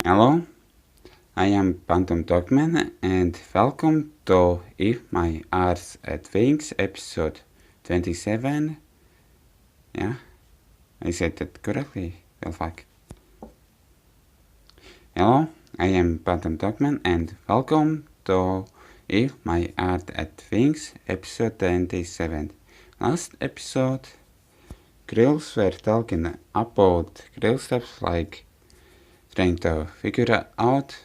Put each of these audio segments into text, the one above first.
Hello, I am PhantomDogman and welcome to If My Arts at Wings episode 27. Yeah, I said that correctly. Well, fuck. Hello, I am PhantomDogman and welcome to If My Art at Wings episode 27. Last episode, grills were talking about grill steps like trying to figure out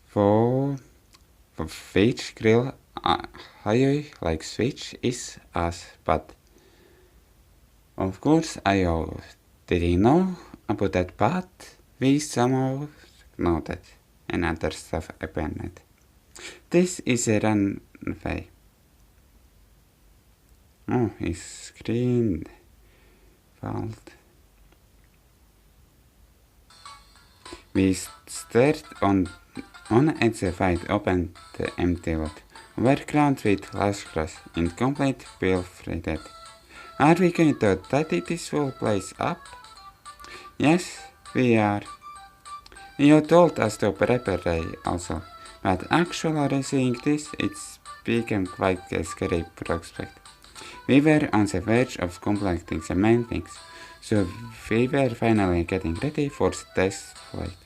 for which grill Aoi likes which is us, but of course I didn't know about that, but we somehow know that and other stuff happened. This is a runway. Oh, his screen failed. We stared on at the wide open the empty lot, overgrown with lush grass in complete wilfred. Are we going to tidy this whole place up? Yes, we are. You told us to prepare also, but actually seeing this, it's become quite a scary prospect. We were on the verge of completing the main things, so we were finally getting ready for the test flight.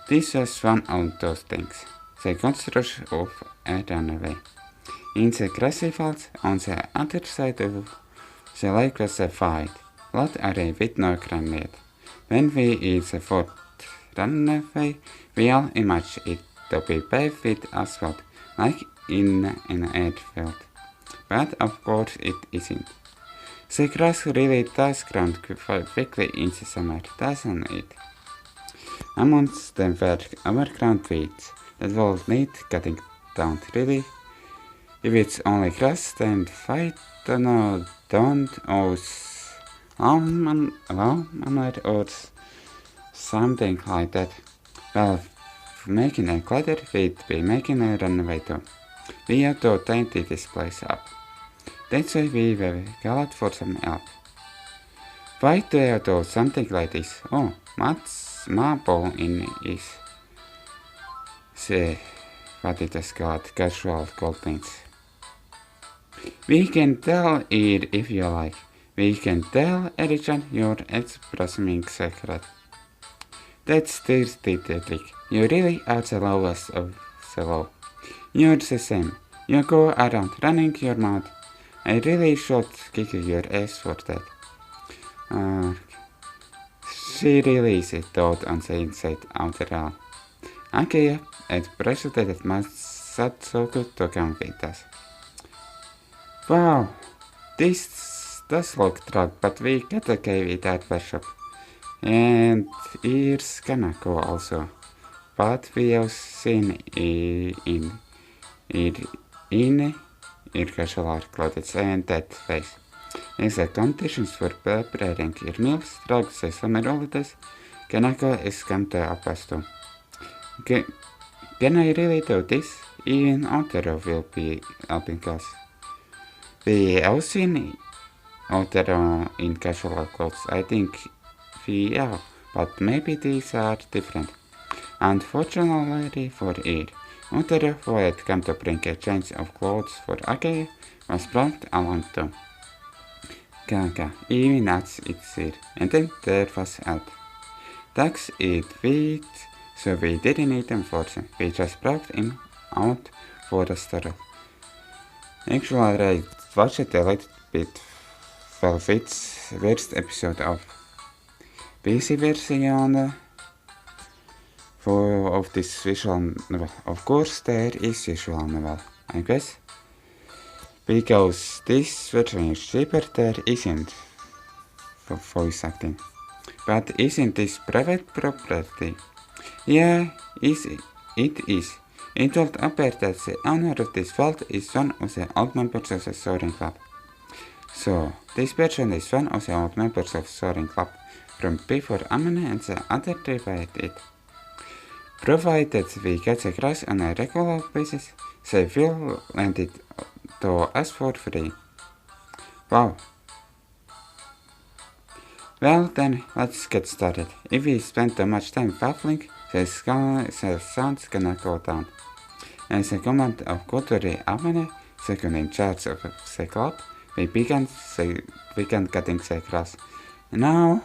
This was one of those things, the construction of a runway. In the grassy fields on the other side of the lake was a wide, lot array with no ground yet. When we hit the fourth runway, we all imagined it to be paved with asphalt, like in an airfield. But of course it isn't. The grass really does grow quickly in the summer, doesn't it? Amongst them were overgrown weeds that will need cutting down really. If it's only grass, then don't use lawnmower or something like that. Well, making a glider, we'd be making a runway too. We have to tidy this place up. That's why we were called for some help. Why do I do something like this? Oh, Matt's marble in is what it is called, casual gold paints. We can tell it if you like. We can tell Erichan your expressing secret. That's the trick. You really are the lowest of the low. You're the same. You go around running your mouth. I really should kick your ass for that. She really is a thought on the inside after all. Okay, it's precious that it must not so good to come with us. Wow, this does look drug, but we gotta give it that workshop. And here's Kanako also. But we have seen in casual clothes and that face. As the conditions for preparing your meals throughout the summer holidays, Kanako is come to us too. Can I really do this? Even Otero will be helping us. We have seen Otero in casual clothes. I think we have, but maybe these are different. Unfortunately for it, Otero, who had come to bring a change of clothes for Ake, was brought along too. Kaka, even nuts its here, and then there was help. Ducks eat wheat, so we didn't eat them for them. We just brought him out for a stroll. Actually, I watched a little bit Velvet's first episode of PC version of this visual novel. Of course, there is visual novel, I guess. Because this version is cheaper, there isn't for voice acting. But isn't this private property? Yeah, it is. It will appear that the owner of this vault is one of the old members of the Soaring Club. So, this person is one of the old members of Soaring Club from before Amane and the other divided it. Provided we get the grass on a regular basis, they will lend it to us for free. Wow. Well then, let's get started. If we spend too much time baffling, the sound's gonna go down. As a command of Kotori Habane, second in charge of the club, we began cutting the grass. Now,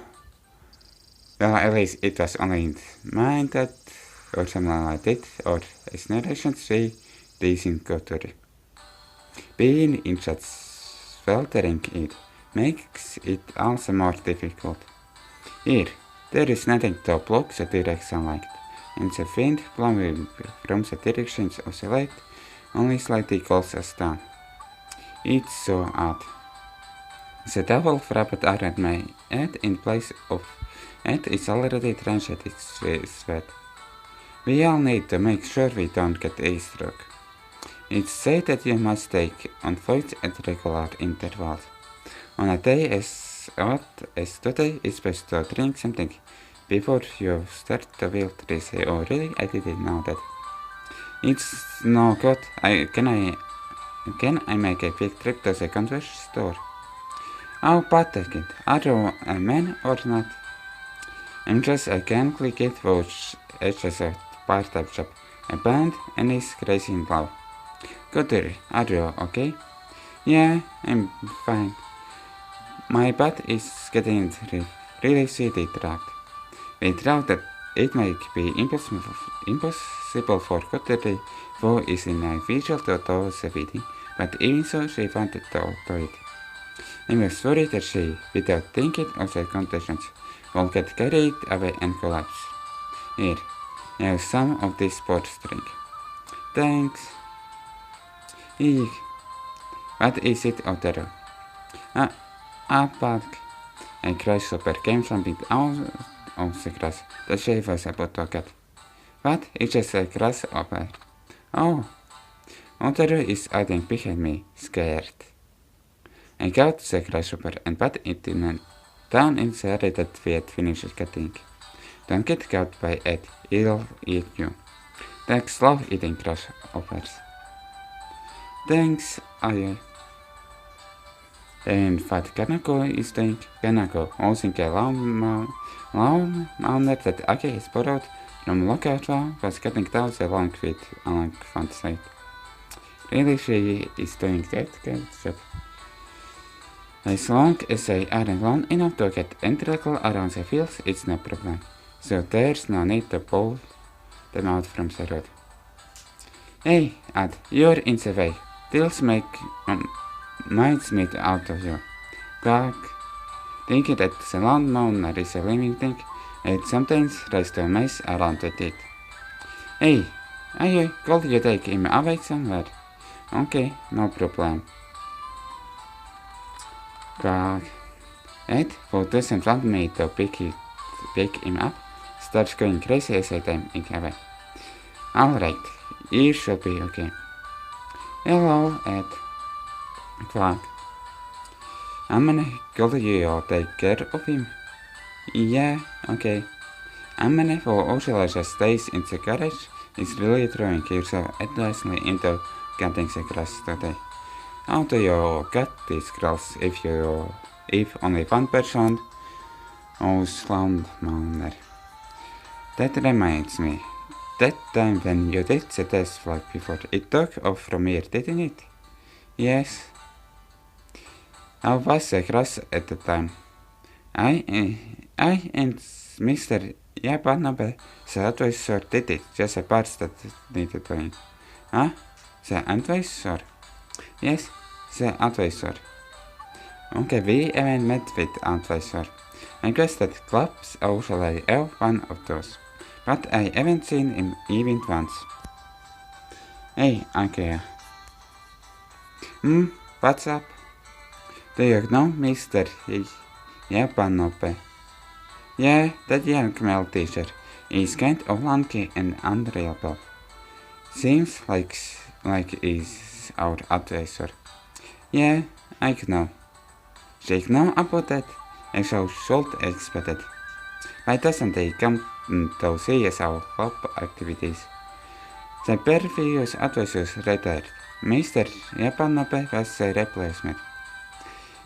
well, at least it was only in mind that, or something like that, or as narrations say, this in Kotori. Being in such sweltering heat makes it also more difficult. Here, there is nothing to block the direct sunlight, and the wind blowing from the directions of the light only slightly cools us down. It's so odd. The double wrapped around my head in place of head is already drenched in sweat. We all need to make sure we don't get a stroke. It's said that you must take on flights at regular intervals. On a day as hot as today, it's best to drink something before you start to feel dizzy. Oh really? I didn't know that. It's no good. Can I make a quick trip to the convenience store? Oh, pathetic. Are you a man or not? I'm just a gangly kid who's just a part-time job, a band, and is crazy in love. Kotori, are you okay? Yeah, I'm fine. My butt is getting really city trapped. We thought that it might be impossible for Kotori, who is in a visual to do the wedding, but even so she wanted to do it. I was worried that she, without thinking of the conditions, will get carried away and collapse. Here, have some of this sports drink. Thanks. Eek. What is it, Otero? Park. A grasshopper came jumping out of the grass. The shave was about to get. What? It's just a grasshopper. Oh. Otero is hiding behind me, scared. I got the grasshopper and put it down in the area that we had finished cutting. Don't get caught by it, it'll eat you. Dogs love eating grasshoppers. Thanks, Aoi. And what Kanako is doing? Kanako, holding a long mounder that Ake has borrowed from Lokatra, was cutting down the long feet along front side. Really, she is doing that good job. As long as they aren't long enough to get integral around the fields, it's no problem. So there's no need to pull them out from the road. Hey, Ad, you're in the way. Deals make mincemeat out of you. Dog, thinking that the lawn mower is a living thing, it sometimes tries to mess around with it. Hey, could you take him away somewhere? Okay, no problem. God, Ed, who doesn't want me to pick him up, starts going crazy as I take him away. Alright, you should be okay. Hello, Ed. Clark. Could you take care of him? Yeah, okay. Who also just stays in the garage, is really throwing yourself endlessly into cutting the grass today. How do you cut these grass if only one person owns lawn mower? That reminds me. That time when you did the test flight before, it took off from here, didn't it? Yes. How was the grass at the time? I and Mr. Yapanabe, the advisor, did it, just the parts that needed doing. Huh? The advisor? Yes, the advisor. Okay, we haven't met with advisor. I guess that clubs usually have one of those. But I haven't seen him even once. Hey, Akea. What's up? Do you know Mr. Yapanope? Yeah, that young male teacher. He's kind of lanky and unreliable. Seems like he's our advisor. Yeah, I know. They know about that, and so should expect it. Why doesn't he come to see us our club activities? The previous advisors retired. Mr. Yapanope was the replacement.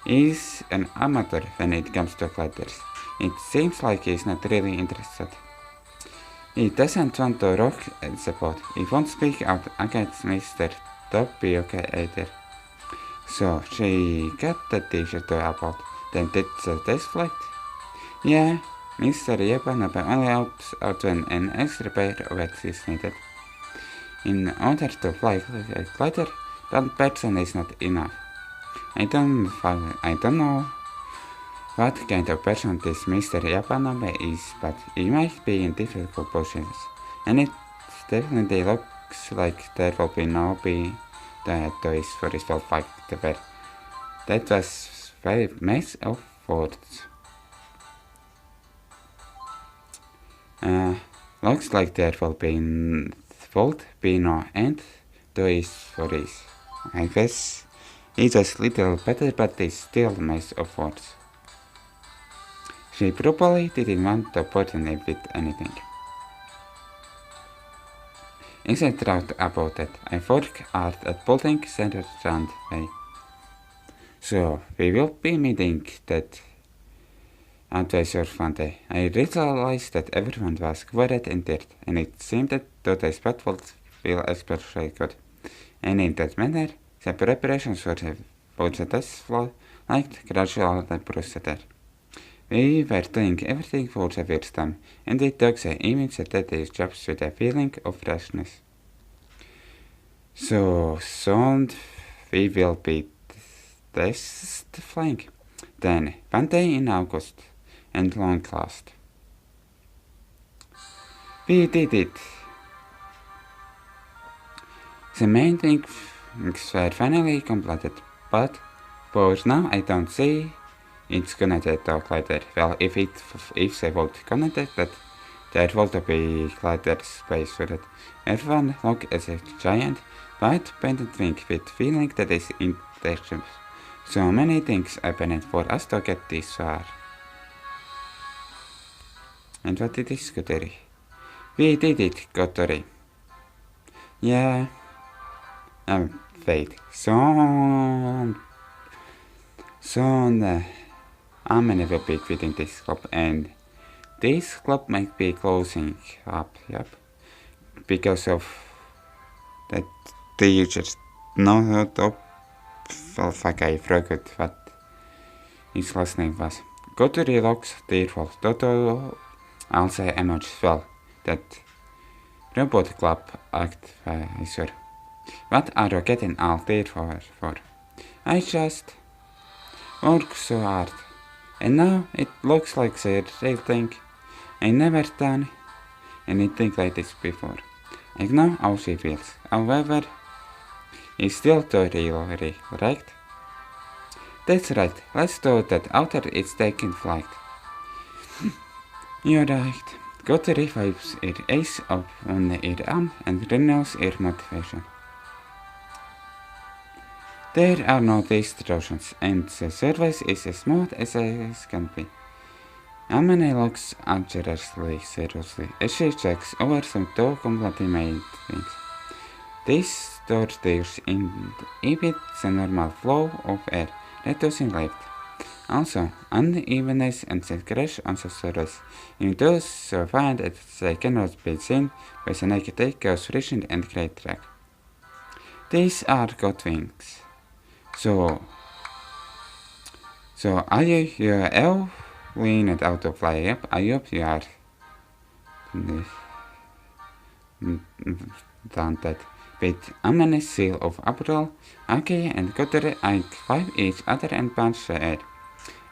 He's an amateur when it comes to gliders. It seems like he's not really interested. He doesn't want to rock the boat. He won't speak out against Mr. Tapioca either. So she got the teacher to about, then did the test flight. Yeah, Mr. Yapanabe only opts out when an extra pair of legs is needed. In order to fly a glider, one person is not enough. I don't know what kind of person this Mr. Yapanabe is, but he might be in difficult positions, and it definitely looks like there will be no toys for his well fight there. That was very mess of words. Looks like there won't be no end toys for this. I guess it was little better, but it's still a mess of words. She probably didn't want to burden it with anything. Isn't right about that. I work hard at building Center Strandway. So we will be meeting that advisor one day. I realized that everyone was covered in dirt, and it seemed that today's spot would feel especially good. And in that manner, the preparations for the test flight like gradually proceeded. We were doing everything for the first time, and it took the immediate day's jobs with a feeling of freshness. So soon we will be test flying. Then one day in August, and long last. We did it. The main things were finally completed, but for now I don't see it's connected to glider. Well, if they would connect that, there would be glider space for it. Everyone look at a giant white painted wing with feeling that is intentions. So many things happened for us to get this far. And what it is, Kotori? We did it, Kotori. Yeah. Wait. Soon Amene will be quitting this club, and this club might be closing up, yep. Because of that teachers not up. Well, fuck, I forgot what his last name was. Kotori looks tearful. Toto also emerged well. That robot club advisor. What are you getting all tearful for? I just work so hard. And now it looks like the real thing. I never done anything like this before. I know how she feels. However, it's still too real, right? That's right. Let's do that after it's taken flight. You're right. Kotori wipes her eyes up on her arm and renews her motivation. There are no distractions, and the surface is as smooth as it can be. Amane looks anxiously seriously as she checks over some two completely made things. This tortures inhibit the normal flow of air, reducing lift. Also, unevenness and the crash on the surface induce so fine that they cannot be seen by the naked eye cause friction and great drag. These are good things. So are you all leaned out of fly up? I hope you are done that. With Amane's seal of approval, Aki and Kotori eyed each other and punched the air.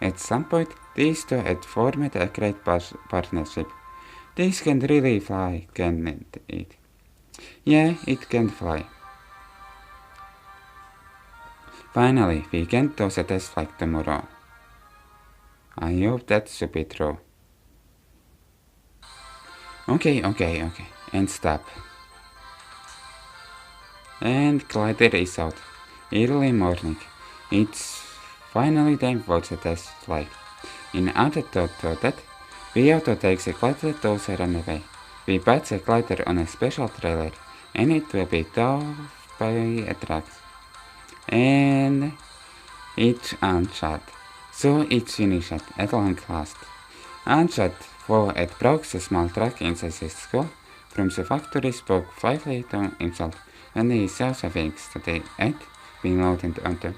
At some point, these two had formed a great partnership. This can really fly, can't it? Yeah, it can fly. Finally, we can do the test flight tomorrow. I hope that should be true. Okay, and stop. And glider is out. Early morning. It's finally time for the test flight. In order to do that, we have to take the glider to the runway. We put the glider on a special trailer, and it will be towed by a truck. And it's unshot. So it's finished at long last. Unshot for it broke a small truck inside his school. From the factory spoke quietly to himself when he saw the things that he had been loaded onto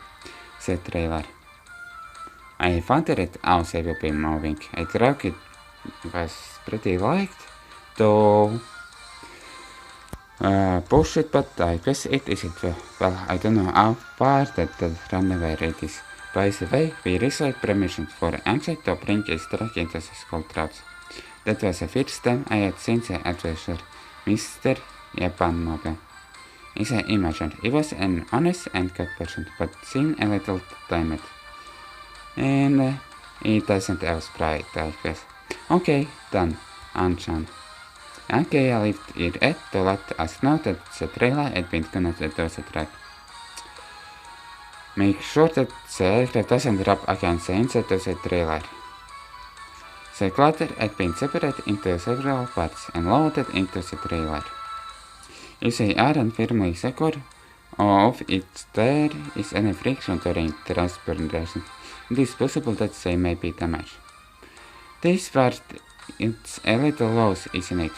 the trailer. I wondered how they would be moving. I thought it was pretty light, though push it, but I guess it isn't. Well, I don't know how far that the runaway rate is. By the way, we received permission for Anshai to bring his truck into the school routes. That was the first time I had seen the adventure, Mr. Yapan. As I imagined, he was an honest and good person, but seemed a little timid. And he doesn't have pride, I guess. Okay, done, Anshan. Okay, I left it at to let us know that the trailer had been connected to the track. Make sure that the aircraft doesn't rub against the inside of the trailer. The clutter had been separated into several parts and loaded into the trailer. If they aren't firmly secure, or if there is any friction during transportation, it is possible that they may be damaged. This part is a little loose, isn't it?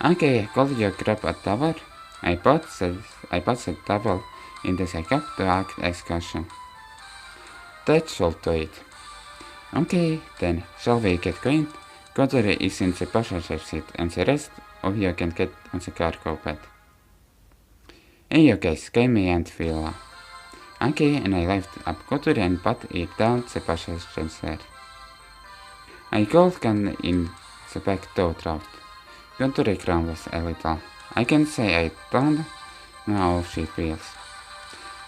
Okay, could you grab a towel? I put the towel in the cup to act as caution. That should do it. Okay, then, shall we get going? Kotori is in the passenger seat, and the rest of you can get on the cargo bed. In your case, Kami and Phila. Okay, and I left up Kotori and put it down the passenger seat. I called Kan in the back door draft. Kotori ground was a little. I can say I don't know how she feels.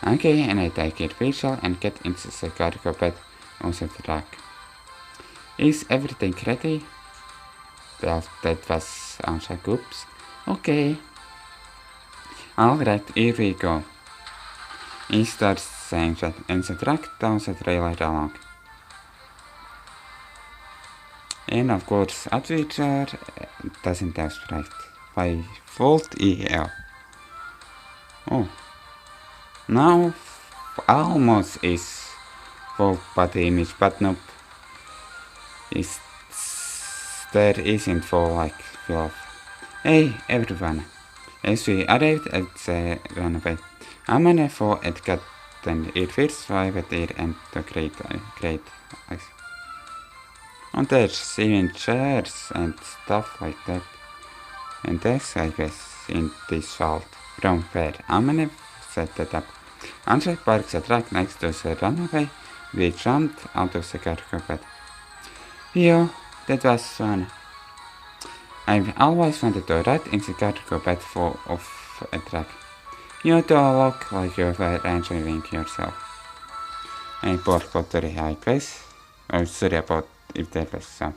Okay, and I take it visual and get into the cargo bed on the truck. Is everything ready? Well, that was Ansha Goops. Okay. Alright, here we go. He starts saying that and the truck down the trailer along. And of course, Adventure doesn't have sprite. By fault EL. Oh. Now, almost is full body image, but nope. There isn't full like feel. Hey everyone. As we arrived at the runway, Amane for it got then it first private air and the great ice. And there's even chairs and stuff like that. And there's I guess in this vault from where Amane set that up. Anshay parks a truck next to the runway. We jumped out of the cargo bed. Yeah, that was fun. I've always wanted to ride in the cargo bed of a truck. You don't look like you were enjoying yourself. And poor Kotori, I guess. Oh, sorry about if there was sound.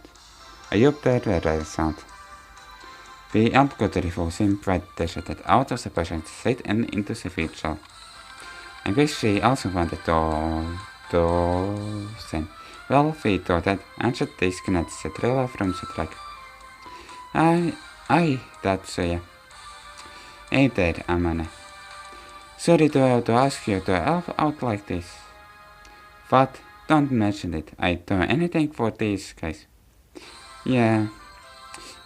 I hope there was sound. We helped Kotori for him right deserted out of the passenger seat and into the vehicle. I guess she also wanted to send. Well, we thought that and should disconnect the trailer from the truck. That's so yeah. Hey there, Amane. Sorry to have to ask you to help out like this. But don't mention it. I'd do anything for these guys. Yeah.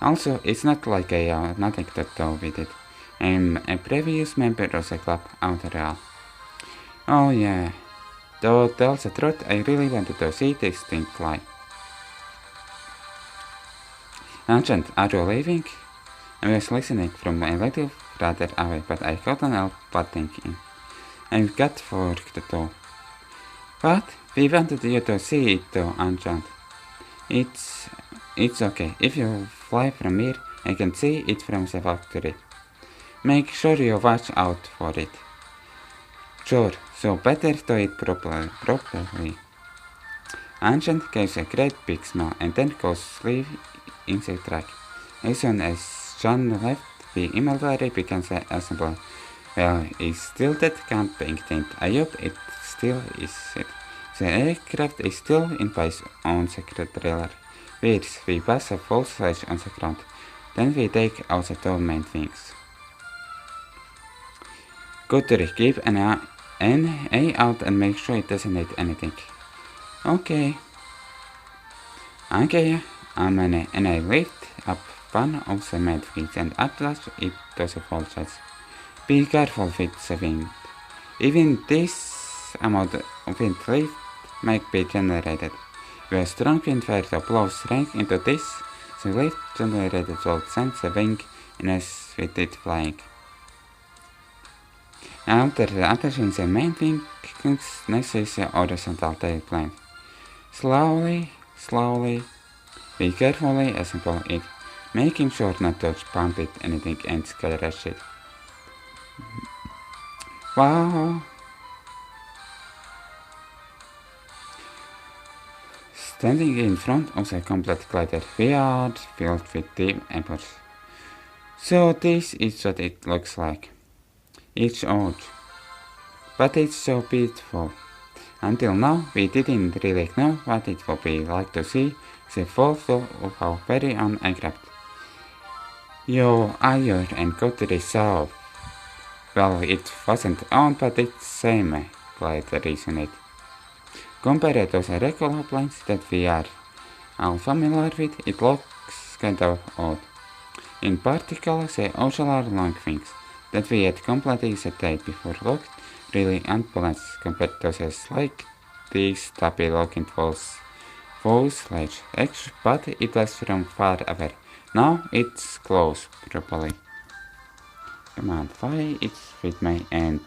Also, it's not like I have nothing to do with it. I'm a previous member of the club after all. Oh yeah. To tell the truth, I really wanted to see this thing fly. Agent, are you leaving? I was listening from a little further away, but I couldn't help but thinking. I've got work to do. But we wanted you to see it too, Agent. It's okay. If you fly from here, I can see it from the factory. Make sure you watch out for it. Sure, so better do it properly. Ancient gives a great big smile and then goes sleep in the truck. As soon as John left, the immediately began the assembly. Well, it's still that camping thing. I hope it still is it. The aircraft is still in place on the trailer. First, we pass a full sledge on the ground. Then we take out the two main things. Kotori, keep an eye out and make sure it doesn't hit anything. Okay. Okay, Amane and I lift up one of the mad feet and attach it to the vultures. Be careful with the wind. Even this amount of wind lift might be generated. Where strong wind fire to blow strength into this, the lift generated will send the wing in us with it flying. After attaching the main wing, next is the horizontal tail plane. Slowly, be carefully assemble it, making sure not to bump it anything and scratch it. Wow! Standing in front of the complete glider, we are filled with deep efforts. So this is what it looks like. It's odd, but it's so beautiful. Until now, we didn't really know what it would be like to see the fulfill of our very own aircraft. Yo, Aoi and Kotori saw. Well, it wasn't owned by the same glider, isn't it? Compared to the regular planes that we are all familiar with, it looks kind of odd. In particular, the ocular long wings that we had completed the day before looked really unbalanced compared to the slightly stubby looking fuselage edge, but it was from far away. Now it's close properly. Come on, fly it with me and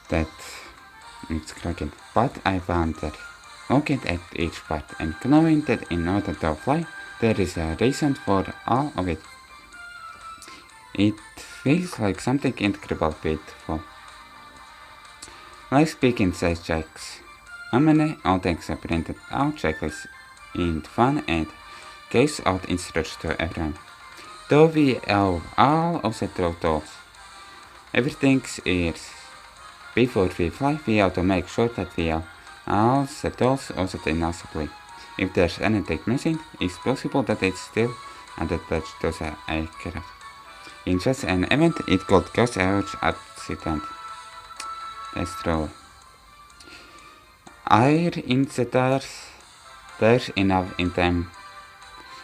that it's cracking. But I wonder, looking at each part and knowing that in order to fly, there is a reason for all of it. It feels like something incredibly beautiful. Let's begin size checks. Amane all takes a printed out checklist in fun and gives out instructions to everyone. Though we have all of the tools, everything's ears. Before we fly, we have to make sure that we have all the tools also inaccessible. If there's anything missing, it's possible that it's still attached to the aircraft. In such an event, it could cause a huge accident. That's true. Are in the tires? There's enough in them.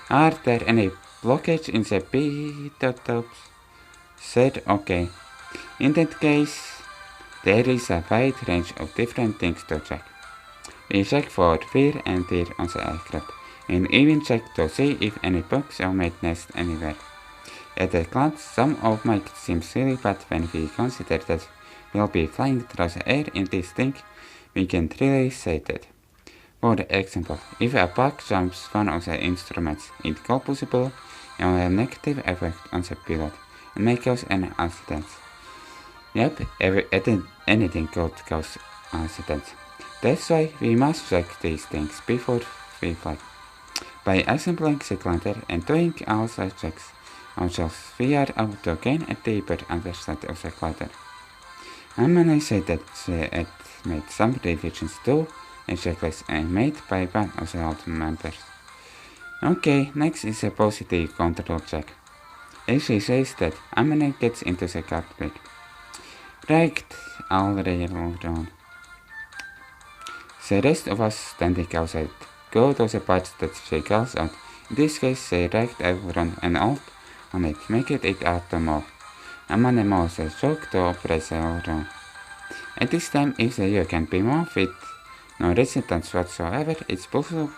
Are there any blockage in the pitotops? Said okay. In that case, there is a wide range of different things to check. We check for wear and tear on the aircraft, and even check to see if any bugs or might nest anywhere. At a glance, some of might seem silly, but when we consider that we'll be flying through the air in this thing, we can really say that. For example, if a bug jumps one of the instruments, it could possibly have a negative effect on the pilot and may cause an accident. Yep, anything could cause accidents. That's why we must check these things before we fly. By assembling the glider and doing all the checks ourselves, we are able to gain a deeper understanding of the glider. Amane said that she had made some revisions to a checklist made by one of the old members. Okay, next is a positive control check. As she says that Amane gets into the cockpit. Right, all railroad. The rest of us standing outside go to the parts that she calls out. In this case, they ragged everyone and alt on it, making it hard to move. Amane moves a choke to operate the railroad. At this time, if the U can be moved with no resistance whatsoever, it's possible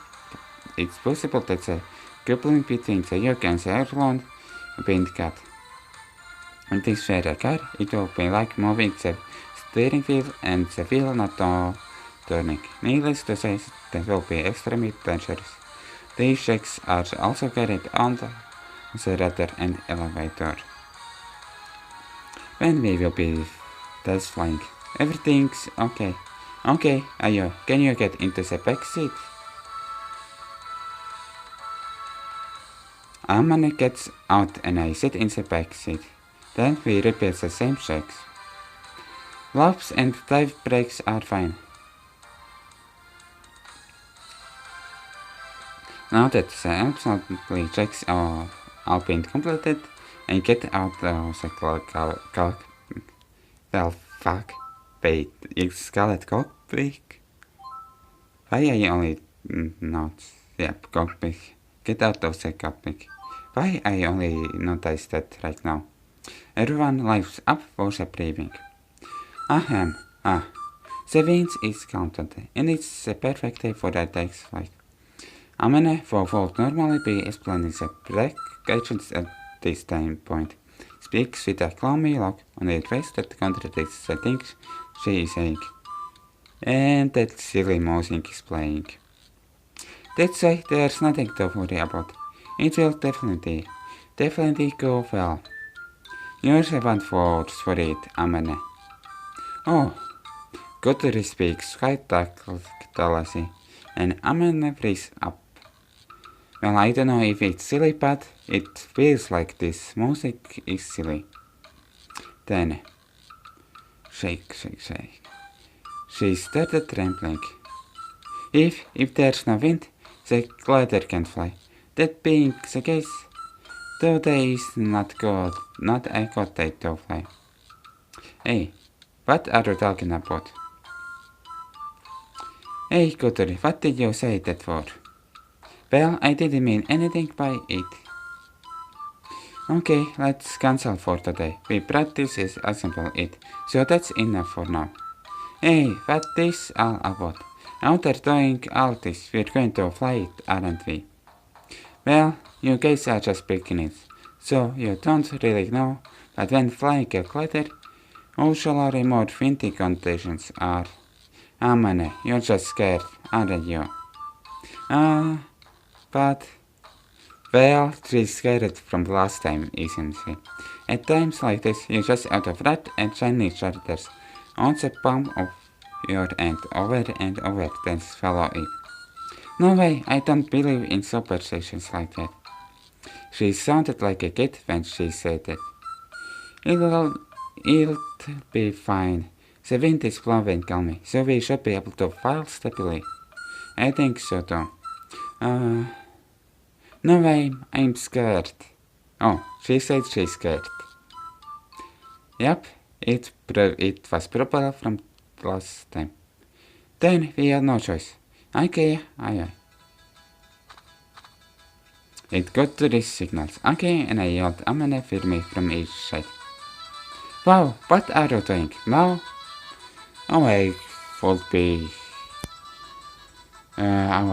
that the coupling between the U and the railroad being cut. In this very car, it will be like moving the steering wheel and the wheel not turning. Needless to say, that will be extremely dangerous. These checks are also carried on the rudder and elevator. When we will be test flying, everything's okay. Okay, Aoi, can you get into the back seat? Amane gets out and I sit in the back seat. Then we repeat the same checks. Lobs and dive brakes are fine. Now that the absolutely checks are all been completed, I get out of the it's Scarlet cockpit. Why I only notes. Yep, cockpit. Get out of the cockpit. Why I only noticed that right now? Everyone lives up for the briefing. Ahem. The wind is counted, and it's a perfect day for the next flight. Amene would normally be explaining the precautions at this time point. Speaks with a gloomy look on her face that contradicts the things she is saying. And that silly music is playing. That's why there's nothing to worry about. It will definitely go well. You're the one for it, Amene. Oh, Kotori speaks quite tactlessly, and Amene frees up. Well, I don't know if it's silly, but it feels like this music is silly. Then, shake. She started trembling. If there's no wind, the glider can fly. That being the case, today is not a good day to fly. Hey, what are you talking about? Hey, Kotori, what did you say that for? Well, I didn't mean anything by it. Okay, let's cancel for today. We practice is assemble it, so that's enough for now. Hey, what is all about? After doing all this, we're going to fly it, aren't we? Well, you guys are just beginners, so you don't really know, but when flying a glider, usually more windy conditions are. Amane, you're just scared, aren't you? But... Well, she's scared from last time, isn't she? At times like this, you just out of breath and shiny shoulders on the palm of your hand over and over, then swallow it. No way, I don't believe in superstitions like that. She sounded like a kid when she said it. It'll be fine. The wind is blowing calmly, so we should be able to fly stably. I think so too. No way, I'm scared. Oh, she said she's scared. Yep, it was proper from last time. Then we had no choice. Okay, aye. It got to these signals. Okay, and I yelled Amane firmly from each side. Wow, what are you doing now? Oh, I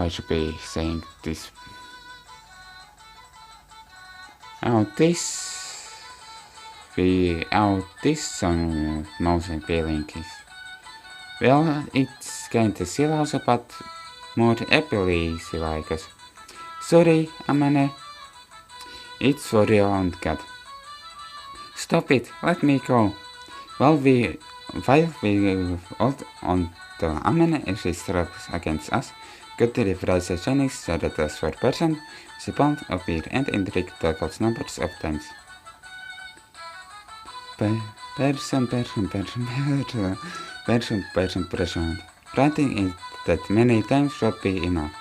should be saying this. This song motion feeling is. Well, it's kinda silly also, but more happily silly, because. Sorry, Amane. It's for your own good. Stop it, let me go. While we hold on to Amane as she struggles against us, Kotori fries the Chinese so that as for person, the bond of beer and intrigue totals numbers of times. Person. Writing it that many times should be enough.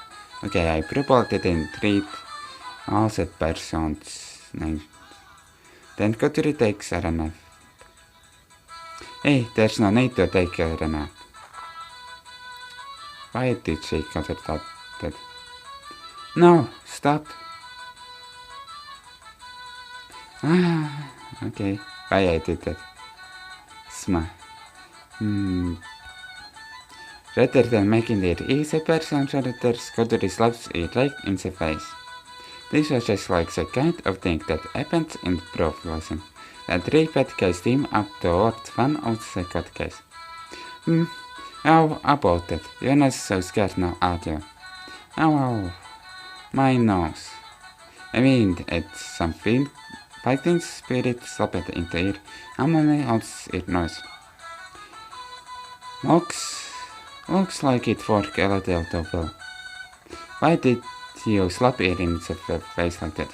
Okay, I probably didn't read all the person's names. Then Kotori takes a nap. Hey, there's no need to take a nap. Why did she consider that? No, stop. Okay, why I did that? Rather than making it easy, person shoulders Kotori slaps it right in the face. This was just like the kind of thing that happens in proof lesson. The three bad guys team up towards one of the good guys. How about that? You're not so scared now, are you? Ow, my nose. I mean, it's something. Fighting spirit slapped into ear. Amane holds it nose. Looks like it worked a little too well. Why did you slap it in the face like that?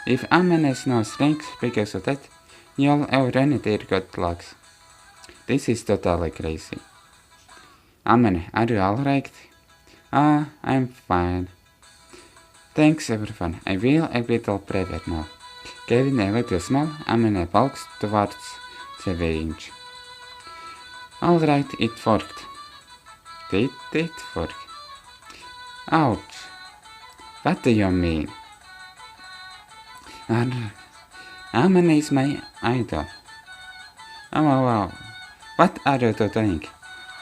If Amane's nose shrinks because of that, you'll already need good luck. This is totally crazy. Amane, are you alright? I'm fine. Thanks everyone, I feel a little braver now. Giving a little smile, Amane walks towards the range. Alright, it worked. Did it work? Ouch! What do you mean? Amane is my idol. Oh, wow. What are you doing?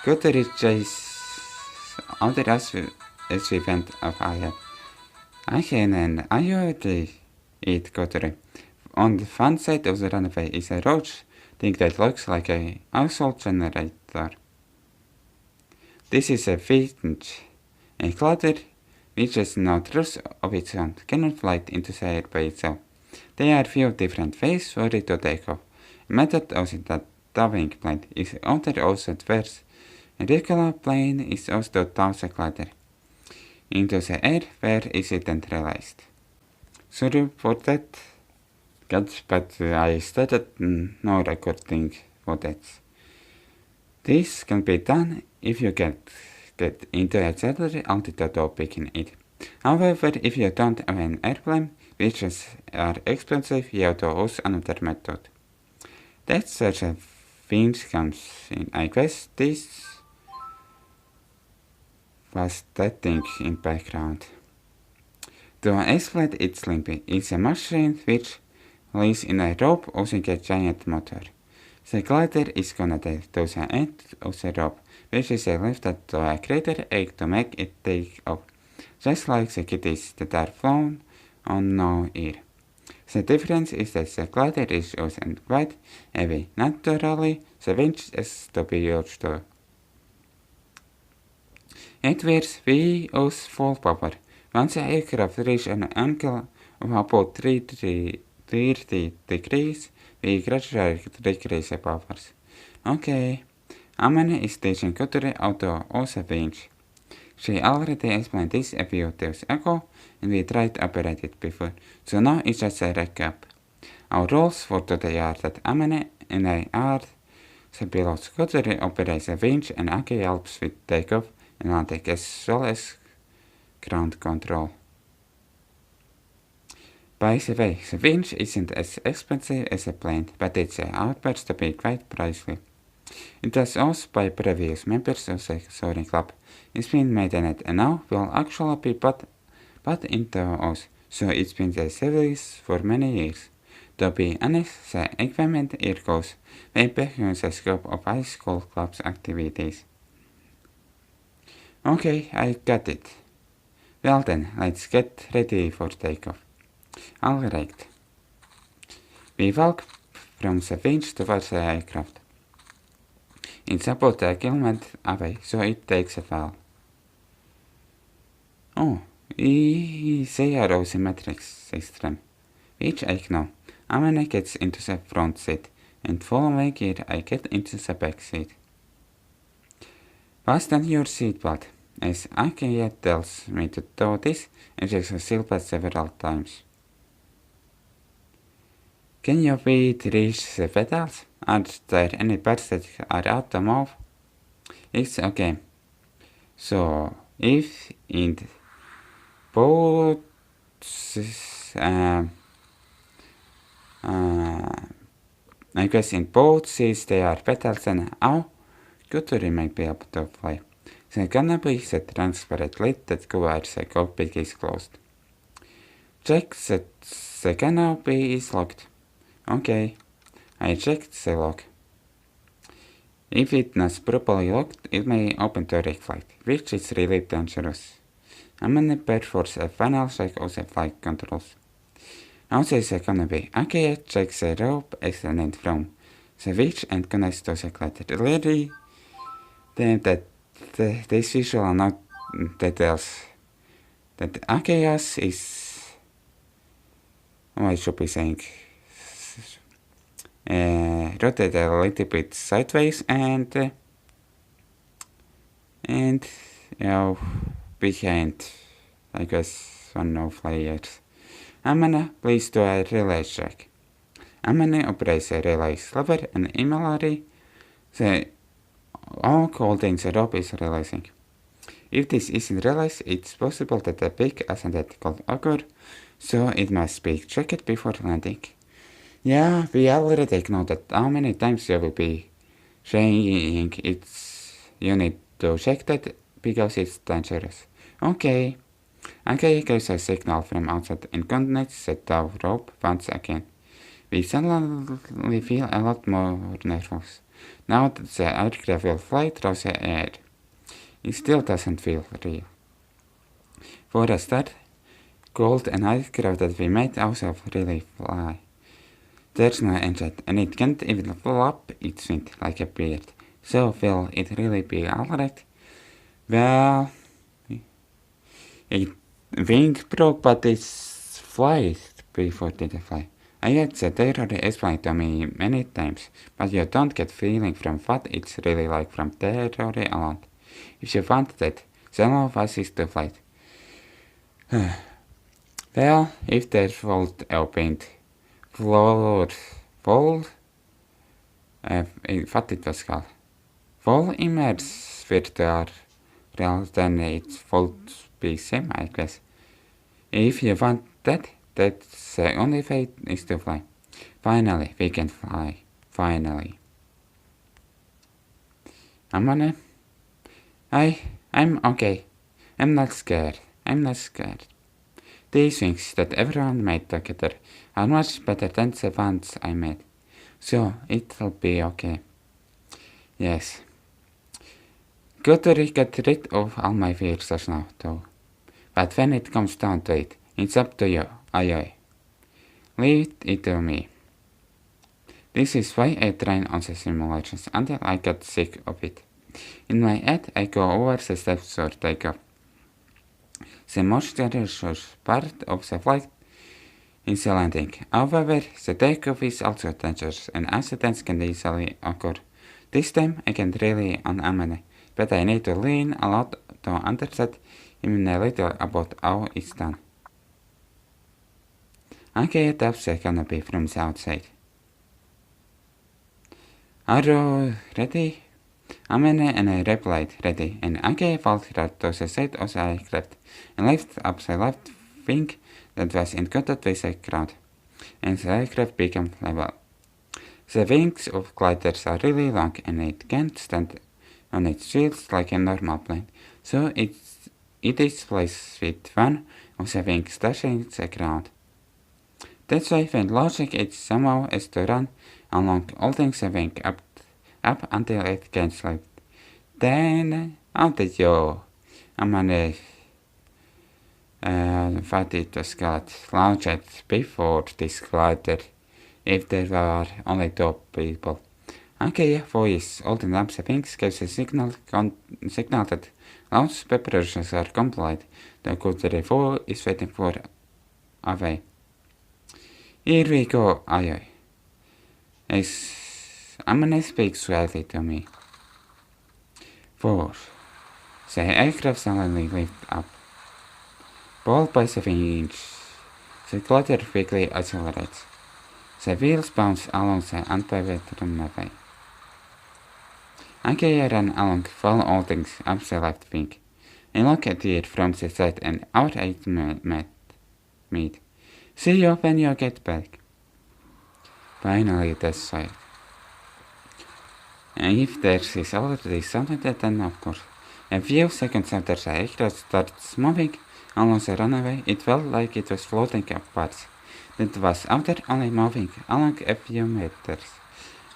Kotori chase other achievement of I can and I already eat Kotori. On the front side of the runway is a roach thing that looks like a household generator. This is a finch, a clutter which has no truth of its own, cannot fly into the air by itself. There are few different ways for it to take off. A method of the wing plane is other also first. A regular plane is also toss a clutter into the air where is it then realized. Sorry for that, but I started no recording for that. This can be done if you get into a salary altitude of picking it. However, if you don't have an airplane, which are expensive, you have to use another method. That's such a finch comes in. I guess this was that thing in background. To explain it simply, it's a machine which lies in a rope using a giant motor. The glider is connected to the end of the rope, which is lifted to a greater egg to make it take off, just like the kitties that are flown on no air. The difference is that the glider is used quite heavy. Naturally, the winch is to be used too. It wears we use full power. Once the aircraft reaches an angle of about 30 degrees, we gradually decrease the powers. Okay, Amane is teaching Kotori how to use a winch. She already explained this a few days ago, and we tried to operate it before, so now it's just a recap. Our rules for today are that Amane and I are the pilots. Kotori operates a winch and Aki helps with takeoff and landing as well as ground control. By the way, the winch isn't as expensive as a plane, but it happens to be quite pricey. It was owned by previous members of the Soaring Club. It's been maintained and now will actually be put into us, so it's been the service for many years. To be honest, the equipment here goes way beyond the scope of high school club's activities. Okay, I got it. Well then, let's get ready for takeoff. Alright. We walk from the winch towards the aircraft. It's about a kilometer away, so it takes a while. Oh, they are all symmetric system, which I know. Amane gets into the front seat, and following here I get into the back seat. Fasten your seatbelt, as Akia tells me to do this, and checks the seatbelt several times. Can your feet reach the pedals? Are there any parts that are out to move? It's okay. So, if in both I guess in both seats there are pedals and how Kotori might be able to fly. The canopy is a transparent lid that covers the cockpit is closed. Check that the canopy is locked. Okay, I checked the lock. If it's not properly locked, it may open to direct flight, which is really dangerous. I'm gonna perforce a final check of the flight controls. Also the canopy, Akia checks the rope extended from the winch and connects to the glider. Really, this visual not details that Akia's is, I should be saying, rotate a little bit sideways and behind, I guess, one of layers. I'm gonna please do a relay check. I'm gonna operates a relay lever and immediately the all holding the rope is releasing. If this isn't realized, it's possible that a big accident could occur, so it must be checked before landing. Yeah, we already know that how many times you will be saying you need to check that because it's dangerous. Okay, Ankei gives a signal from outside and connects the tow rope once again. We suddenly feel a lot more nervous. Now that the aircraft will fly through the air. It still doesn't feel real. For a start, gold and aircraft that we made also really fly. There's no engine, and it can't even flap its wings like a bird. So will it really be alright? Well, it wing broke, but it's flies before it fly. I had the already explained to me many times, but you don't get feeling from what it's really like from theory alone. If you want that, some of us is to flight. Well, if the vault opened, what it was called? Fall immerse virtual then it would be same, I guess. If you want that, that's the only way is to fly. Finally, we can fly. Finally. Amane? I'm okay. I'm not scared. These things that everyone made together are much better than the ones I made. So, it'll be okay. Yes. Kotori get rid of all my fears now, though. But when it comes down to it, it's up to you, Aoi. Leave it to me. This is why I train on the simulations until I get sick of it. In my head, I go over the steps or take off. The most dangerous part of the flight is the landing. However, the takeoff is also dangerous and accidents can easily occur. This time I can rely on Amane, but I need to lean a lot to understand even a little about how it's done. Ake taps the canopy from the outside. Are you ready? Amane and I replied, ready, and Ake vaulted to the side of the aircraft and lifted up the left wing that was in contact with the ground, and the aircraft became level. The wings of gliders are really long and it can't stand on its wheels like a normal plane, so it is placed with one of the wings touching the ground. That's why when logic is somehow is to run along holding the wing up until it can slide. Then, how did you? Amane what it was called launched before this glider, if there were only 2 people. Ake's voice holding up the wings gives a signal that launch preparations are complete. The Kotori is waiting for Aoi. Here we go, Aoi. Amane speaks sweetly to me. 4. The aircraft suddenly lifted up. Pulled by the wings, the glider quickly accelerates. The wheels bounce along the unpaved runway. Ake ran along full holdings up the left wing. I look at it from the side and our eyes meet. See you when you get back. Finally, that's safe. And if there is already something, then of course. A few seconds after the aircraft starts moving along the runway, it felt like it was floating upwards. It was after only moving along a few meters.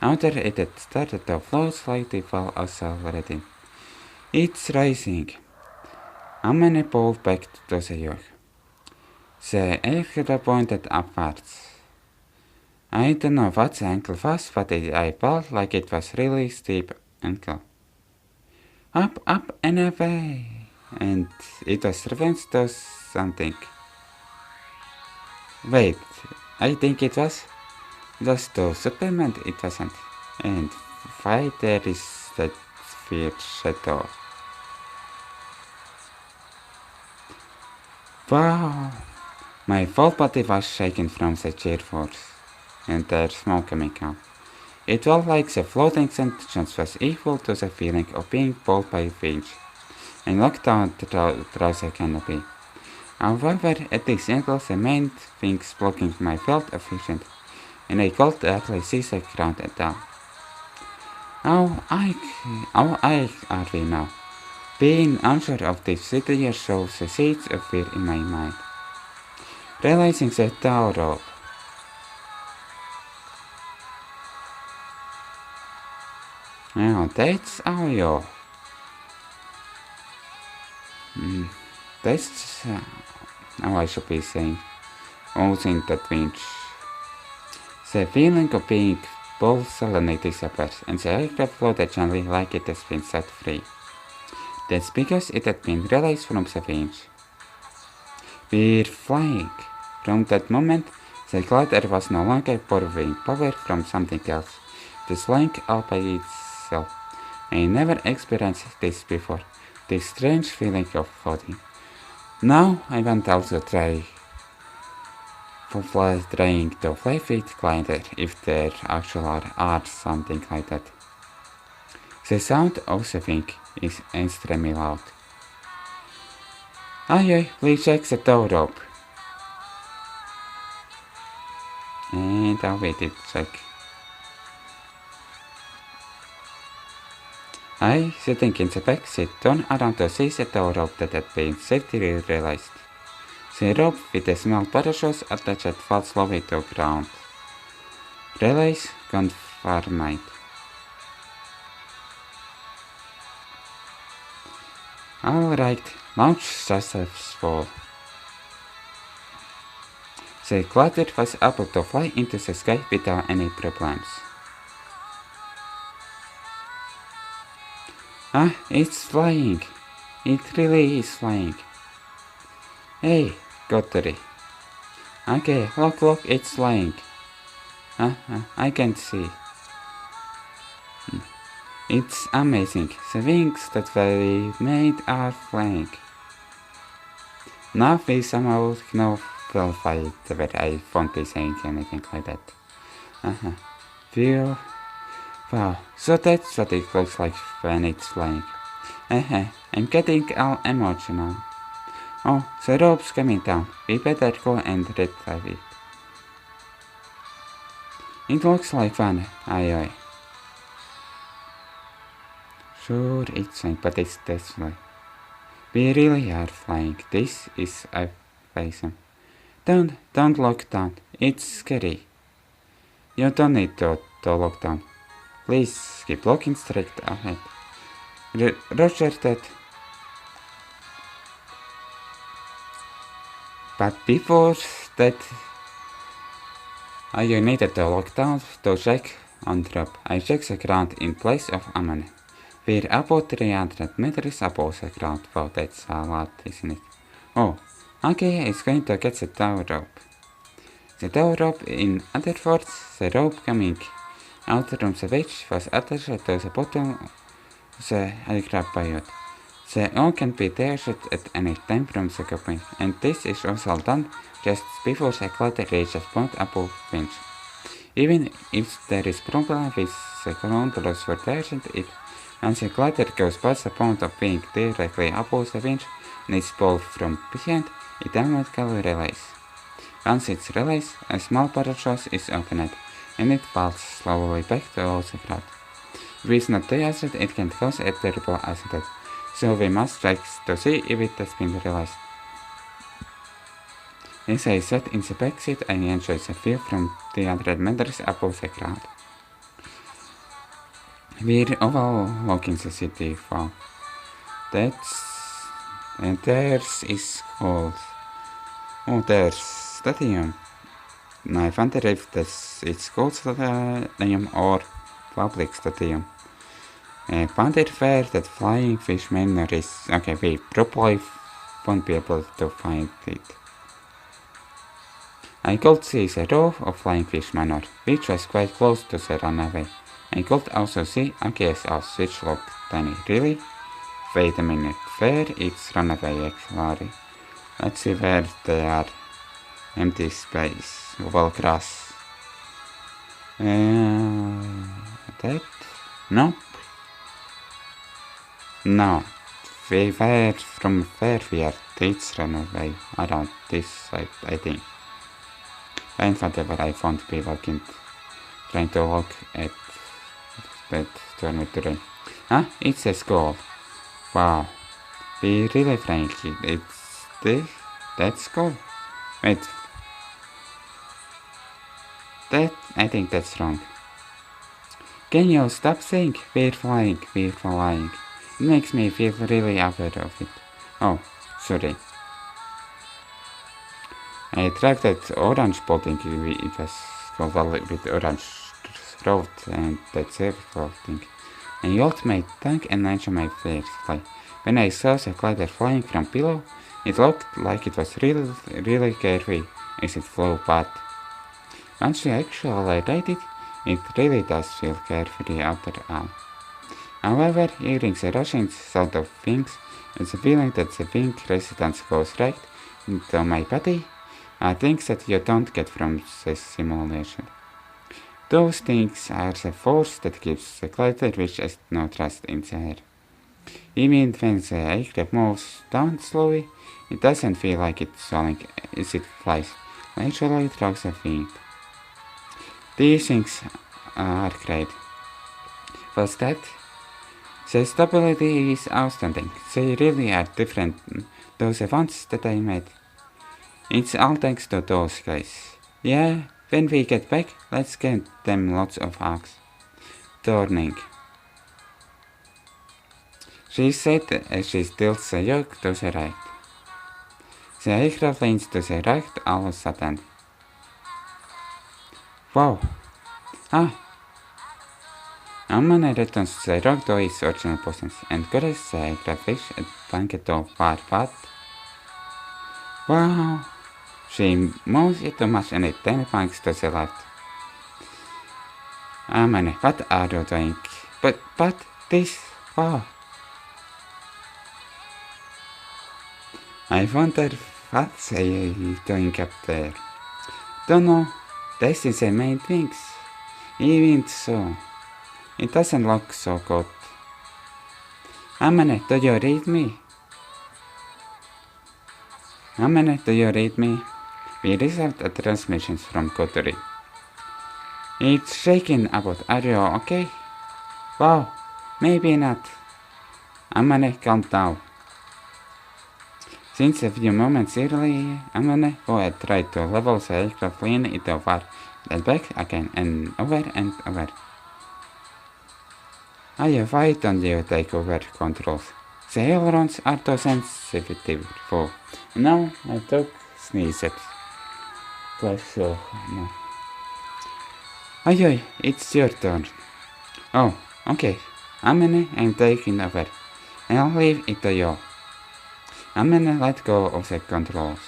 After it had started to float slightly while accelerating. It's rising. Amane pulled back to the yacht. The aircraft pointed upwards. I don't know what the angle was, but I felt like it was really steep angle. Up and away. And it was revenge to something. Wait, I think it was to Superman, it wasn't. And why there is that fear shadow? Wow! My whole body was shaking from the sheer force, and the smoke coming out. It felt like the floating sensation was equal to the feeling of being pulled by winds, and looked down through the canopy. However, at this angle, the main things blocking my field of vision, and I couldn't actually see the ground at all. How high are we now? Being unsure of this situation shows the seeds of fear in my mind. Realizing the tower rope. Oh, that's Aoi. That's how I should be saying. All in that winch. The feeling of being pulled suddenly disappears, and the aircraft floated gently like it has been set free. That's because it had been released from the winch. We're flying. From that moment, the glider was no longer borrowing power from something else. It was flying all by itself. I never experienced this before, this strange feeling of floating. Now I want also trying to fly with glider if there actually are something like that. The sound of the wing is extremely loud. Aoi, please check the tow rope. And I'll wait it check. I, sitting in the back seat, turned around to see the tow rope that had been safely released. The rope with a small parachute attached fell slowly to the ground. Release confirmed. Alright, launch successful. The glider was able to fly into the sky without any problems. Ah, it's flying. It really is flying. Hey, Kotori. Okay, look, it's flying. I can't see. It's amazing. The wings that we made are flying. Now we somehow know whether I won't be saying anything like that. Feel. Wow, so that's what it looks like when it's flying. I'm getting all emotional. Oh, the rope's coming down. We better go and retrieve it. It looks like fun, Aoi. Sure, it's fine, but it's this way. We really are flying. This is awesome. Don't look down. It's scary. You don't need to look down. Please keep looking straight ahead. Roger that. But before that, you needed to look down to check on drop. I checked the ground in place of Amane. We're about 300 meters above the ground. Wow, that's a lot, isn't it? Oh, okay, it's going to get the tow rope. The tow rope, in other words, the rope coming out from the wedge was attached to the bottom of the aircraft pilot. The oil can be detached at any time from the coupling, and this is also done just before the glider reaches point above winch. Even if there is problem with the controls for detaching it, and the glider goes past the point of being directly above the winch and is pulled from behind, it automatically releases. Once it's released, a small parachute is opened, and it falls slowly back to the ground. If it's not detached, it can cause a terrible accident, so we must check to see if it has been released. As I sat in the back seat, I enjoyed the view from 300 meters above the ground. We're overlooking the city. Wow. Theirs is called. Oh, there's stadium. I wonder if it's called stadium or public stadium. Wonder where that flying fish manor is. Okay, we probably won't be able to find it. I could see the row of flying fish manor, which was quite close to the runaway. I could also see AGSs which looked tiny. Really? Wait a minute, where is runaway actually? Let's see where they are. Empty space, oval grass. That? Nope. No. We were from where we are. It's runaway around this side, I think. And whatever, I won't be trying to look at that dormitory. It's a school. Wow, Be really frank, that's cool. Wait, I think that's wrong. Can you stop saying we're flying? It makes me feel really aware of it. Oh, sorry. I tried that orange building, it was called with orange road and that circle thing. And the ultimate tank and launch my first fly. When I saw the glider flying from below, it looked like it was really carefree as it flew past. Once you actually ride it, it really does feel carefree after all. However, hearing the rushing sound of wings and the feeling that the wing resistance goes right into my body are things that you don't get from the simulation. Those things are the force that keeps the glider which has no trust in the air. Even when the aircraft moves down slowly, it doesn't feel like it's falling as it flies naturally through the wind. These things are great. First that, the stability is outstanding. They really are different to the ones that I made. It's all thanks to those guys. Yeah, when we get back, let's get them lots of hugs. Turning. She said as she tilts the yoke to the right. The aircraft leans to the right all of a sudden. Wow. Amane returns the rock to its original position and carries the aircraft fish and blanket to far path. Wow. She moves it too much and it then banks to the left. Amane, what are you doing? But this, wow. I wonder what they doing up there. Don't know. This is the main things. Even so, it doesn't look so good. Amane, do you read me? Amane, do you read me? We received a transmission from Kotori. It's shaking about. Are you okay? Wow, maybe not. Amane, calm down. Since a few moments earlier, Amane, who had tried to level the aircraft, leaned it over and back again and over and over. Why don't you take over controls? The ailerons are too sensitive for. Now my dog sneezes. Bless you. No. Aoi, it's your turn. Oh, okay. Amane, I'm taking over. I'll leave it to you. Amane let go of the controls.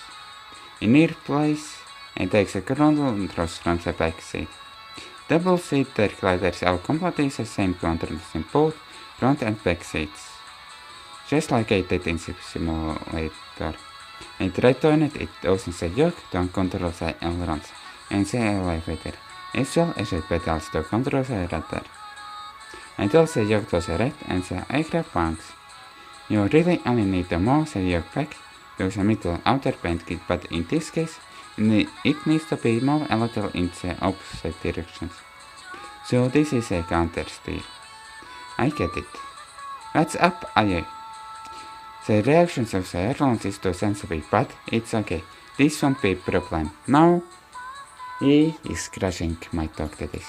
In near place, and takes the controls from the back seat. Double-seater gliders have completely the same controls in both front and back seats. Just like I did in the simulator. It returned it opens the yoke to control the ailerons and the elevator, as well as the pedals to control the rudder. Until the yoke to the right and the aircraft banks. You really only need to move the yoke back to the middle outer band, but in this case, it needs to be moved a little in the opposite directions. So this is a counter steer. I get it. What's up, Aoi? The reactions of the ailerons is too sensitive, but it's okay. This won't be a problem. Now, he is crushing my talk to this.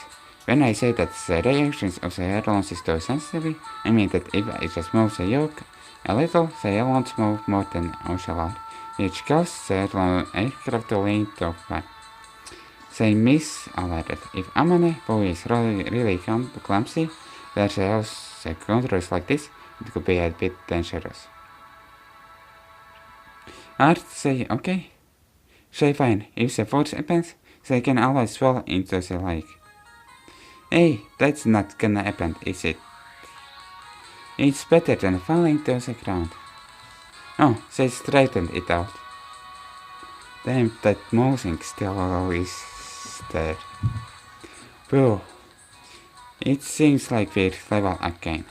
When I say that the reactions of the ailerons is too sensitive, I mean that if I just move the yoke a little, the ailerons move more than usual, which causes the aircraft to lean too far. They miss alerted. If Amane, who is really clumsy, wears the controls like this, it could be a bit dangerous. Are they okay? Say fine. If the force happens, they can always fall into the lake. Hey, that's not gonna happen, is it? It's better than falling to the ground. Oh, they straightened it out. Damn, that mousing still is there. Boo. It seems like we're level again.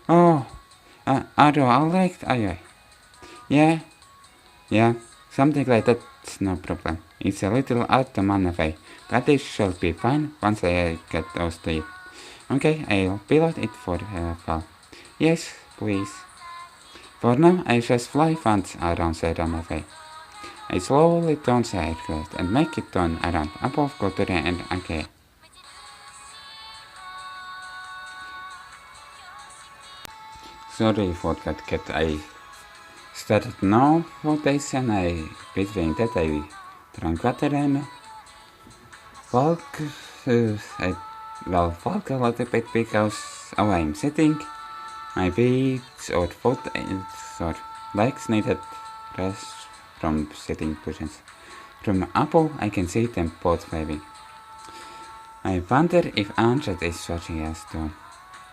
Oh, are you alright, Aoi? Yeah, something like that's no problem. It's a little out to man away, but it should be fine once I get those to it. Okay, I'll pilot it for a while. Yes, please. For now, I just fly fans around the runway. I slowly turn the aircraft and make it turn around above Kotori and again. Sorry for that cat. I started now rotation. Between that I drank water and walk a little bit because how I'm sitting. My feet or foot or legs needed rest from sitting positions. From above, I can see them both waving. I wonder if Anshat is watching us too.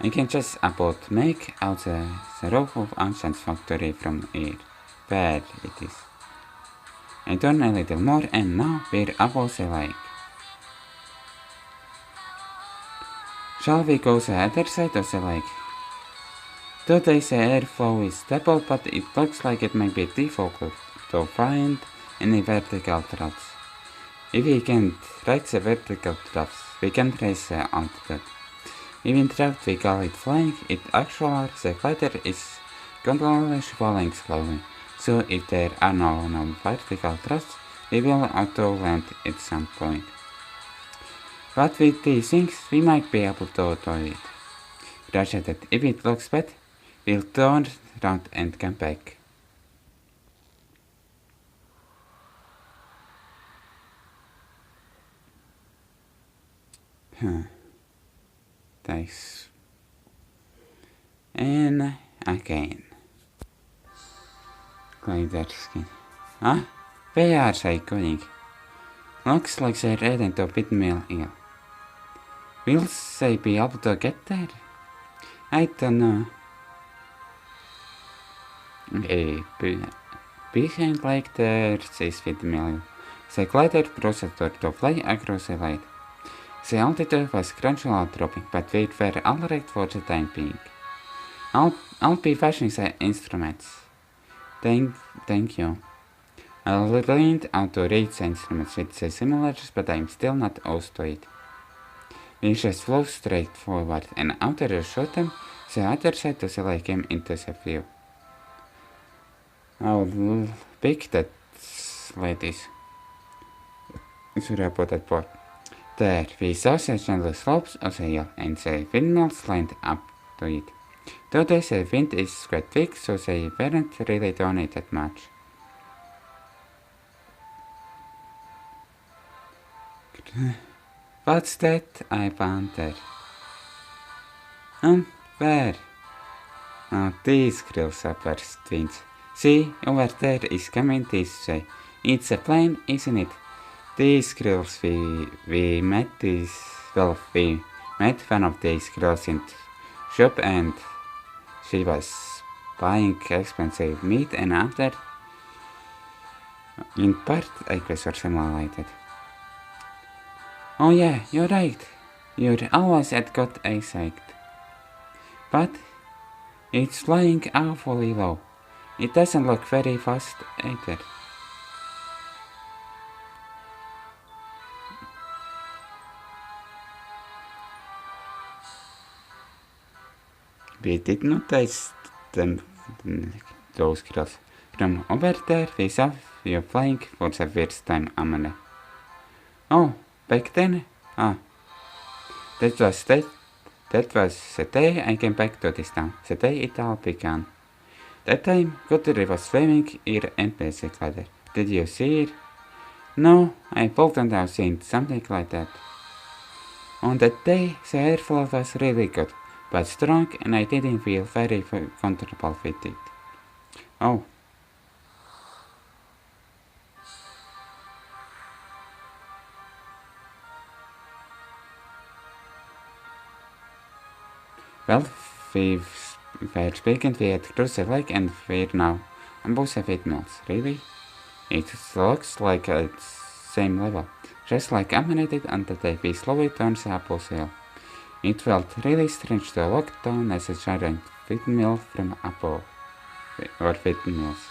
I can just about make out the roof of Anshat's factory from here. There it is. I turn a little more and now we're above the lake. Shall we go the other side of the lake? Today the airflow is stable, but it looks like it might be difficult to find any vertical troughs. If we can't reach the vertical troughs, we can raise the altitude. Even though we call it flying, it actually the glider is continuously falling slowly. So if there are no vertical troughs, we will auto land at some point. But with these things, we might be able to do it. Roger that. If it looks bad, we'll turn around and come back. Thanks. And again. Glider skin. Huh? Where are they going? Looks like they're heading to Windmill Hill. Will they be able to get there? I don't know. Behind like there is Windmill Hill. The glider proceeded to fly across the light. The altitude was gradually dropping, but we were alright for the time being. I'll be fashioning the instruments. Thank you. I learned how to read the instruments with the simulators, but I'm still not used to it. We just flew straight forward, and after a short time, the other side of the lake came into the view. How big that slide is. Sorry about that part. There, we saw the gentle slopes of the hill, and the windmills lined up to it. Today the wind is quite weak, so they weren't really doing it that much. What's that? I wonder. Where? Oh, these grills are burst twins. See, over there is coming this way. It's a plane, isn't it? These grills we met one of these girls in shop and she was buying expensive meat and after in part I guess or something like that. Oh yeah, you're right. You're always at got excited. But it's flying awfully low. It doesn't look very fast either. We did not taste those girls. From over there we saw you flying for the first time, Amanda. Oh, back then? Ah. That was the day I came back to this town, the day it all began. That time, Kotori was swimming here and glider. Did you see it? No, I wouldn't have seen something like that. On that day, the airflow was really good, but strong, and I didn't feel very comfortable with it. Oh. Well, we were speaking, we had crossed the lake and we're now above the windmills. Really? It looks like it's same level. Just like Amane did on the day we slowly turned the upper hill. It felt really strange to look down as a giant windmill from above. Or windmills.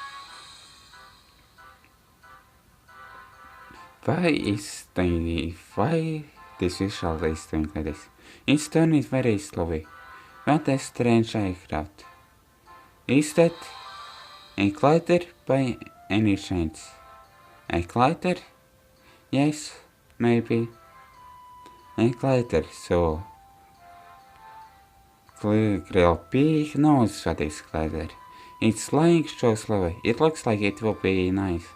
Why this visual is doing like this? It's turning very slowly. What a strange aircraft. Is that A glider by any chance? A glider? Yes, maybe. A glider, so... Grill Pig knows what is glider. It's flying so slowly, it looks like it will be nice.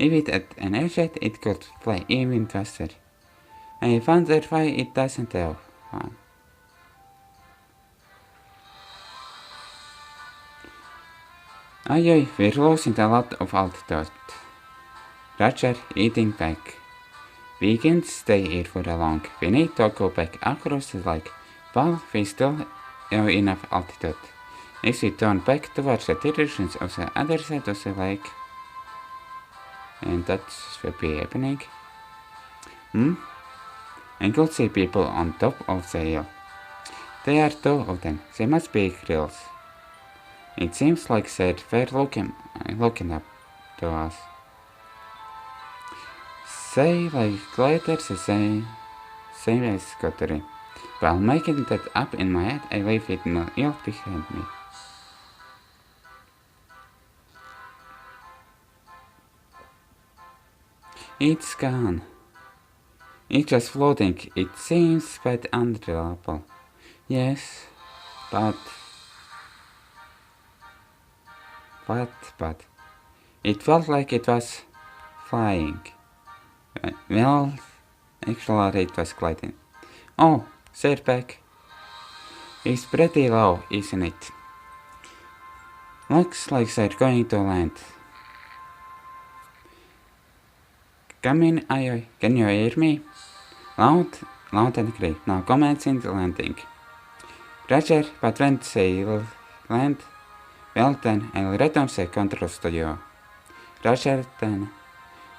If it had an airjet, it could fly even faster. I wonder why it doesn't have one. Aoi, we're losing a lot of altitude. Roger, eating back. We can't stay here for long. We need to go back across the lake. But we still have enough altitude. If we turn back towards the directions of the other side of the lake, and that will be happening. I could see people on top of the hill. There are two of them. They must be grills. It seems like they're looking up to us. They like gliders the same as Kotori. While making that up in my head, I leave it in the hill behind me. It's gone. It's just floating. It seems quite unreliable. Yes, but it felt like it was flying. Well, actually it was gliding. Oh, they're back. It's pretty low, isn't it? Looks like they're going to land. Come in, Aoi. Can you hear me? Loud and clear. Now commencing the landing. Roger, but when they land, well then, I'll return the controls to you. Roger, then.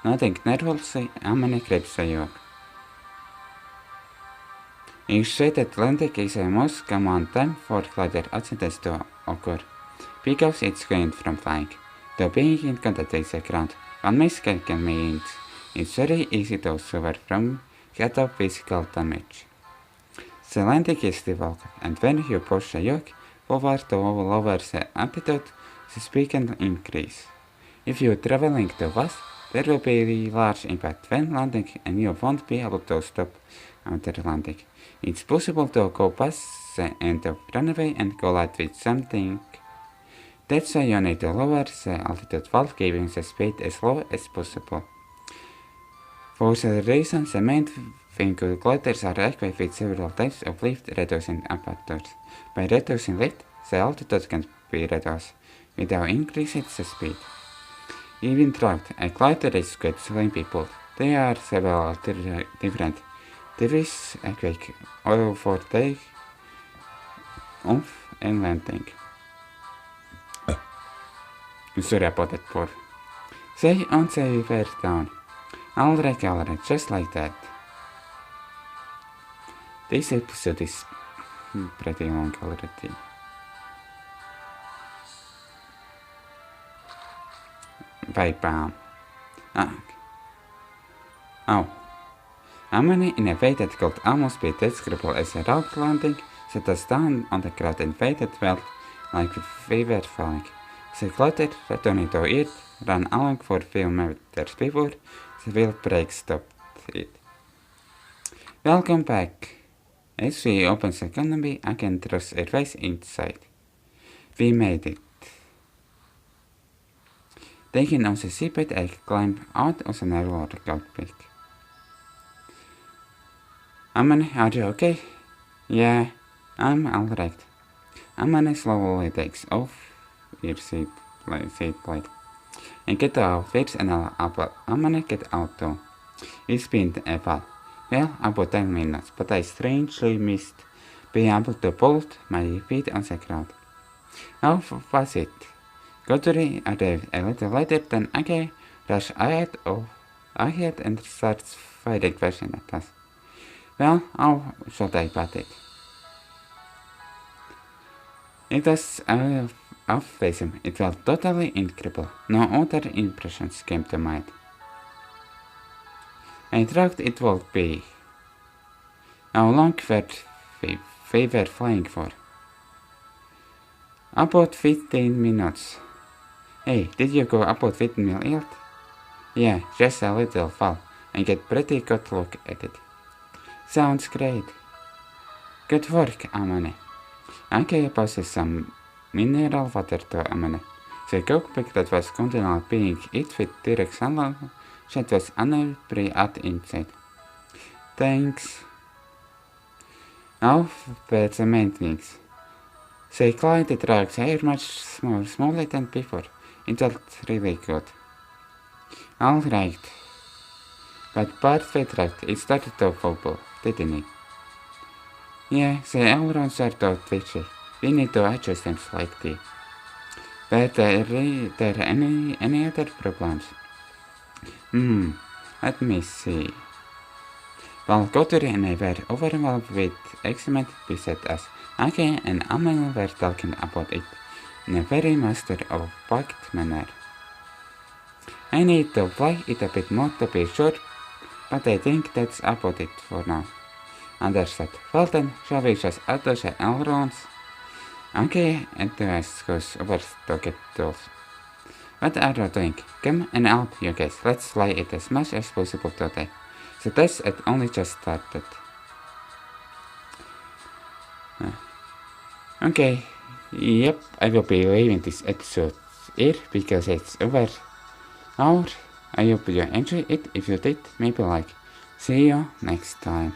Nothing nervously, Amane grips the yoke. You said that landing is the most common time for glider accidents to occur, because it's going from flying to being in contact with the ground. One mistake can mean it's very easy to suffer from atop physical damage. The landing is difficult, and when you push the yoke forward to lower the altitude, the speed can increase. If you're traveling too fast, there will be a large impact when landing, and you won't be able to stop after landing. It's possible to go past the end of runway and collide with something. That's why you need to lower the altitude while keeping the speed as low as possible. For that reason, the main thing gliders are equipped with several types of lift-reducing apparatus. By reducing lift, the altitude can be reduced without increasing the speed. Even throughout, a glider is good swing people. There are several different theories equipped for take off and landing. Sorry about that, poor. Say on the way down. Alright, just like that. This episode is pretty long already. Bye. Oh. Amane, in a way that could almost be describable as a rock landing, set us down on the ground and faded well like we were falling. The glider, returning to it, ran along for a few meters before the wheel brake stopped it. Welcome back. As we open the canopy, I can trust our face inside. We made it. Taking on the seatbelt, I climb out of the narrow cockpit. Amane, are you okay? Yeah, I'm alright. Amane slowly takes off your seatbelt and get out first, and Amane get out too. It's been a while. Well, about 10 minutes, but I strangely missed being able to put my feet on the ground. How was it? Kotori arrived a little later than I rushed ahead and starts firing questions at us. Well, how should I put it? It was off-facing. It felt totally incredible. No other impressions came to mind. I thought it would be. How long were we flying for? About 15 minutes. Hey, did you go about windmill yield? Yeah, just a little fall, and get pretty good look at it. Sounds great. Good work, Amane. Anke passes some mineral water to Amane. The cookbook that was continually being eaten with direct sunlight was unable at inside. Thanks. Now for the main things. They cleaned the drugs hair much more smoothly than before. It felt really good. Alright. But partway through it started to wobble, didn't it? Yeah, the ailerons started twitchy. We need to adjust them slightly. But there any other problems? Let me see. While Kotori and I were overwhelmed with excitement beside us, Ake and Amel were talking about it in a very master-of-fact manner. I need to play it a bit more to be sure, but I think that's about it for now. Understood. Well then, shall we just add those ailerons? Ake enthusiastically over to get tools. What are you doing? Come and help, you guys. Let's fly it as much as possible today. The test had only just started. Okay, yep, I will be leaving this episode here because it's over hour. I hope you enjoyed it. If you did, maybe like. See you next time.